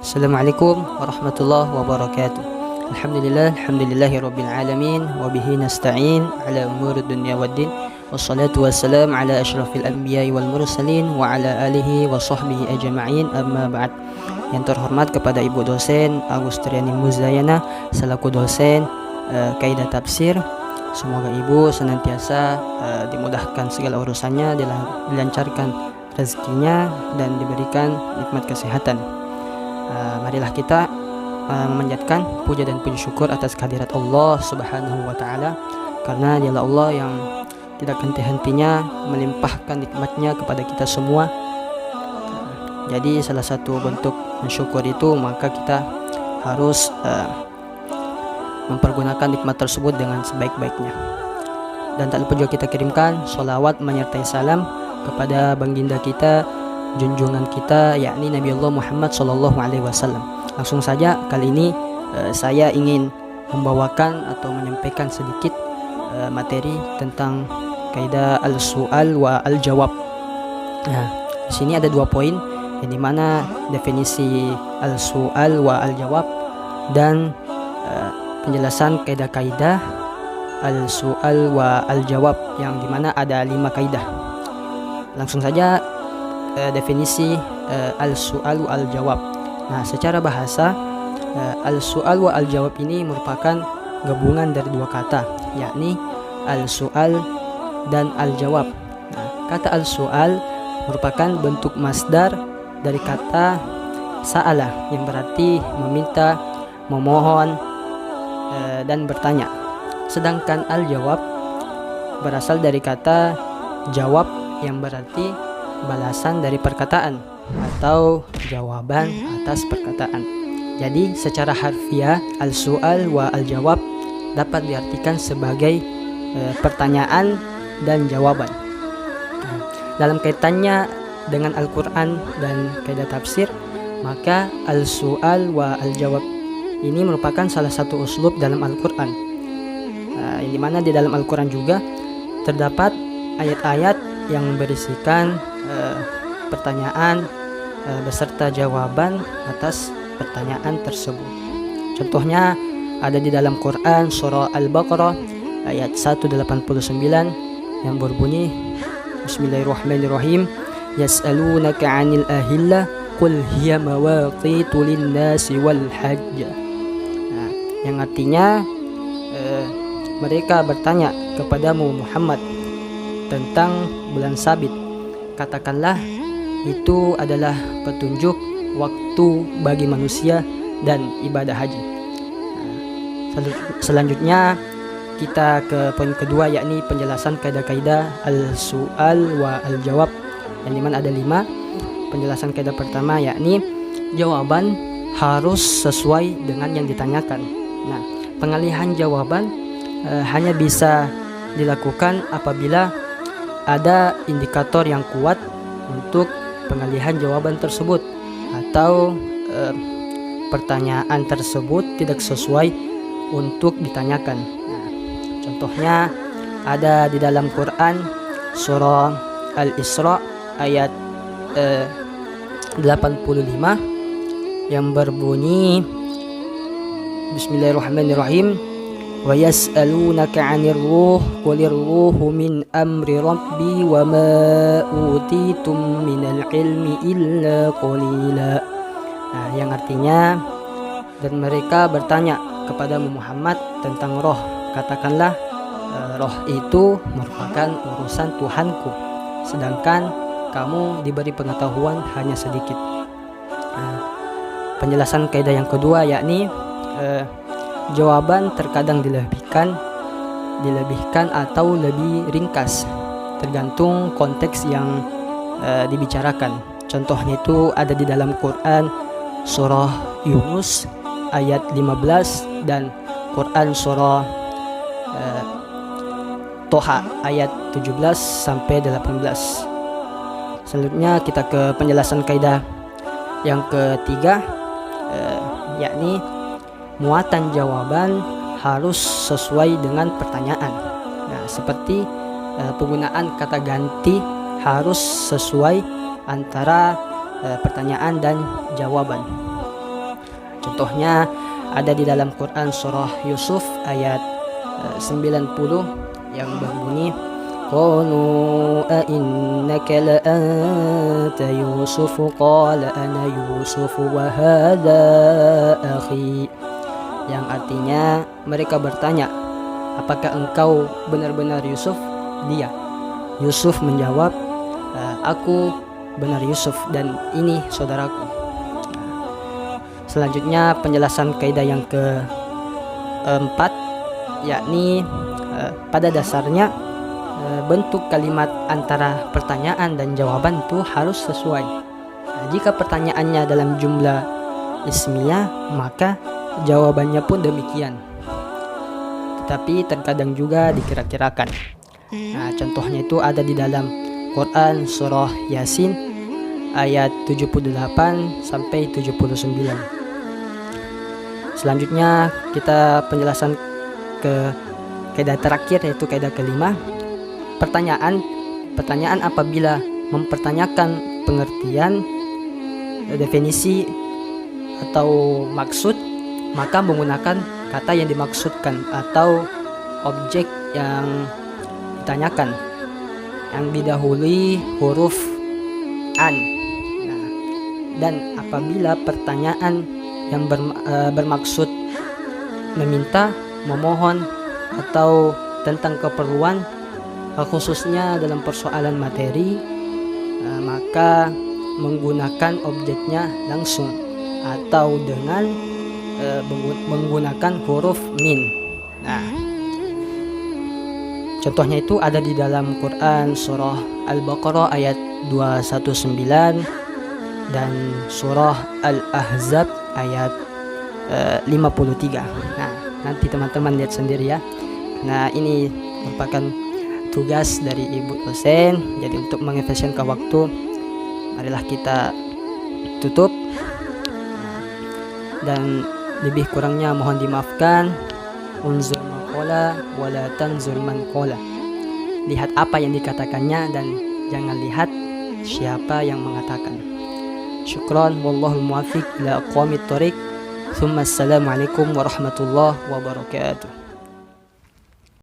Assalamualaikum warahmatullahi wabarakatuh. Alhamdulillahi rabbil alamin wa bihi nasta'in ala umurid dunya waddin. Wassalatu wassalam ala asyrafil anbiya'i wal mursalin wa ala alihi wa sahbihi ajma'in, amma ba'd. Yang terhormat kepada Ibu dosen Agustriani Muzayana selaku dosen kaidah tafsir. Semoga Ibu senantiasa dimudahkan segala urusannya, dilancarkan rezekinya dan diberikan nikmat kesehatan. Marilah kita memanjatkan puja dan puji syukur atas kehadirat Allah Subhanahu wa taala, karena dialah Allah yang tidak henti-hentinya melimpahkan nikmatnya kepada kita semua. Jadi salah satu bentuk mensyukur itu maka kita harus mempergunakan nikmat tersebut dengan sebaik-baiknya. Dan tak lupa juga kita kirimkan sholawat menyertai salam kepada baginda kita, junjungan kita, yakni Nabi Allah Muhammad SAW. Langsung saja kali ini saya ingin membawakan atau menyampaikan sedikit materi tentang kaidah al-su'al wa al-jawab. Nah, di sini ada 2 poin, yang dimana definisi al-su'al wa al-jawab dan penjelasan kaidah-kaidah al-su'al wa al-jawab, yang dimana ada 5 kaidah. Langsung saja definisi al-su'al wa al-jawab. Nah, secara bahasa al-su'al wa al-jawab ini merupakan gabungan dari 2 kata, yakni al-su'al dan al-jawab. Nah, kata al-su'al merupakan bentuk masdar dari kata sa'ala, yang berarti meminta, memohon, dan bertanya. Sedangkan al-jawab berasal dari kata jawab, yang berarti balasan dari perkataan atau jawaban atas perkataan. Jadi secara harfiah al-su'al wa al-jawab dapat diartikan sebagai pertanyaan dan jawaban. Dalam kaitannya dengan Al-Quran dan kaidah tafsir, maka al-su'al wa al-jawab ini merupakan salah satu uslub dalam Al-Quran, yang dimana di dalam Al-Quran juga terdapat ayat-ayat yang berisikan pertanyaan beserta jawaban atas pertanyaan tersebut. Contohnya ada di dalam Quran surah Al-Baqarah ayat 189 yang berbunyi, Bismillahirrahmanirrahim, Yas'alunaka 'anil ahillah qul hiya mawaqitu lin-nasi wal hajj. Nah, yang artinya mereka bertanya kepadamu Muhammad tentang bulan sabit. Katakanlah itu adalah petunjuk waktu bagi manusia dan ibadah haji. Selanjutnya kita ke poin kedua, yakni penjelasan kaidah-kaidah al-su'al wa al-jawab, yang dimana ada 5. Penjelasan kaidah pertama yakni jawaban harus sesuai dengan yang ditanyakan. Nah, pengalihan jawaban hanya bisa dilakukan apabila ada indikator yang kuat untuk pengalihan jawaban tersebut, atau pertanyaan tersebut tidak sesuai untuk ditanyakan. Nah, contohnya ada di dalam Quran surah Al-Isra ayat 85 yang berbunyi, Bismillahirrahmanirrahim, wa yas'alunaka 'anir ruh qulir ruhu min amri rabbi wa ma utitum minal ilmi illa qalila. Nah, yang artinya, dan mereka bertanya kepadamu Muhammad tentang roh, katakanlah roh itu merupakan urusan Tuhanku, sedangkan kamu diberi pengetahuan hanya sedikit. Nah, penjelasan kaidah yang kedua yakni jawaban terkadang dilebihkan atau lebih ringkas, tergantung konteks yang dibicarakan. Contohnya itu ada di dalam Quran surah Yunus ayat 15 dan Quran surah Toha ayat 17 sampai 18. Selanjutnya kita ke penjelasan kaidah yang ketiga, yakni muatan jawaban harus sesuai dengan pertanyaan. Nah, seperti penggunaan kata ganti harus sesuai antara pertanyaan dan jawaban. Contohnya ada di dalam Quran surah Yusuf ayat 90 yang berbunyi, qalu a innaka la anta Yusuf qala ana Yusuf wa hadha akhi, yang artinya mereka bertanya, apakah engkau benar-benar Yusuf? Yusuf menjawab, aku benar Yusuf dan ini saudaraku. Selanjutnya penjelasan kaidah yang keempat, yakni pada dasarnya bentuk kalimat antara pertanyaan dan jawaban itu harus sesuai. Jika pertanyaannya dalam jumlah ismiyah, maka jawabannya pun demikian. Tetapi terkadang juga dikira-kirakan. Contohnya itu ada di dalam Quran surah Yasin ayat 78 sampai 79. Selanjutnya kita penjelasan ke kaidah terakhir, yaitu kaidah kelima. Pertanyaan apabila mempertanyakan pengertian, definisi atau maksud, maka menggunakan kata yang dimaksudkan atau objek yang ditanyakan yang didahului huruf an. Dan apabila pertanyaan yang bermaksud meminta, memohon, atau tentang keperluan, khususnya dalam persoalan materi, maka menggunakan objeknya langsung atau dengan menggunakan huruf min. Contohnya itu ada di dalam Quran surah Al-Baqarah ayat 219 dan surah Al-Ahzab ayat 53. Nanti teman-teman lihat sendiri ya. Ini merupakan tugas dari Ibu dosen. Jadi untuk mengefisienkan waktu, marilah kita tutup. Dan lebih kurangnya mohon dimaafkan. Unzur maqala wala tanzur man qala. Lihat apa yang dikatakannya dan jangan lihat siapa yang mengatakan. Syukran, wallahul muwaffiq ila aqwamit thoriq. Assalamualaikum warahmatullahi wabarakatuh.